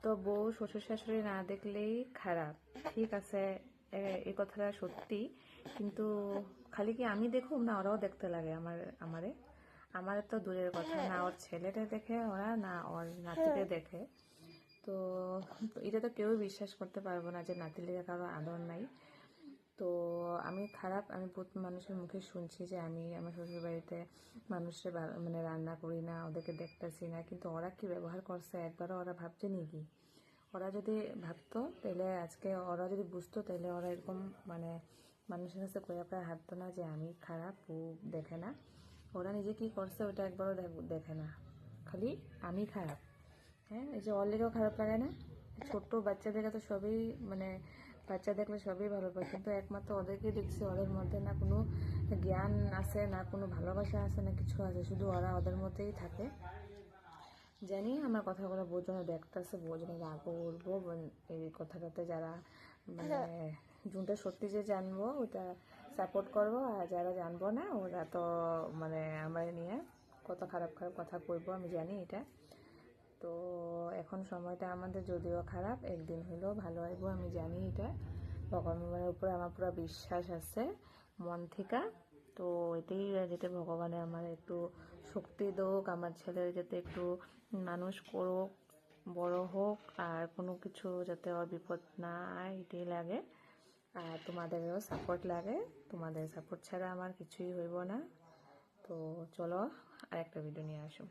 তো বউ শ্বশুর শাশুড়ি না দেখলেই খারাপ, ঠিক আছে, এই কথাটা সত্যি। কিন্তু খালি কি আমি দেখুম না, ওরাও দেখতে লাগে আমারে আমারে তো দূরের কথা, না ওর ছেলেটা দেখে ওরা, না ওর নাতিকে দেখে। তো এটা তো কেউ বিশ্বাস করতে পারবো না যে নাতিলে কারো আদর নাই। তো আমি খারাপ, আমি বহুত মানুষের মুখে শুনছি যে আমি আমার শ্বশুরবাড়িতে মানুষের মানে রান্না করি না, ওদেরকে দেখতেছি না। কিন্তু ওরা কি ব্যবহার করছে একবারও ওরা ভাবছে নাকি? ওরা যদি ভাবতো তাহলে আজকে, ওরা যদি বুঝতো তাহলে ওরা এরকম মানে মানুষের কাছে কয়া পায়ে হাঁটতো না যে আমি খারাপ, ও দেখে না। ওরা নিজে কি করছে ওটা একবারও দেখে না, খালি আমি খারাপ। হ্যাঁ, এই যে অলেরও খারাপ লাগে না? ছোট্ট বাচ্চাদেরকে তো সবই মানে বাচ্চা দেখলে সবই ভালো পায়, কিন্তু একমাত্র ওদেরকে দেখছি ওদের মধ্যে না কোনো জ্ঞান আছে, না কোনো ভালোবাসা আছে, না কিছু আছে, শুধু ওরা ওদের মধ্যেই থাকে। জানি আমার কথাগুলো বোঝানো দেখতেছে, বোঝানো রাগ করবো এই কথাটাতে, যারা মানে যোনটা সত্যি যে জানবো ওটা সাপোর্ট করবো, আর যারা জানবো না ওরা তো মানে আমার নিয়ে কত খারাপ খারাপ কথা কইবো, আমি জানি এটা। তো এখন সময়টা আমাদের যদিও খারাপ, একদিন হলেও ভালো হইব, আমি জানি এটা। ভগবানের উপরে আমার পুরো বিশ্বাস আছে মন থেকে। তো এটাই, যেটা ভগবানে আমার একটু শক্তি দোক, আমার ছেলের যাতে একটু মানুষ করুক, বড় হোক, আর কোনো কিছু যাতে ওর বিপদ না আয়, এটাই লাগে। আর তোমাদেরও সাপোর্ট লাগে, তোমাদের সাপোর্ট ছাড়া আমার কিছুই হইব না। তো চলো আর একটা ভিডিও নিয়ে আসো।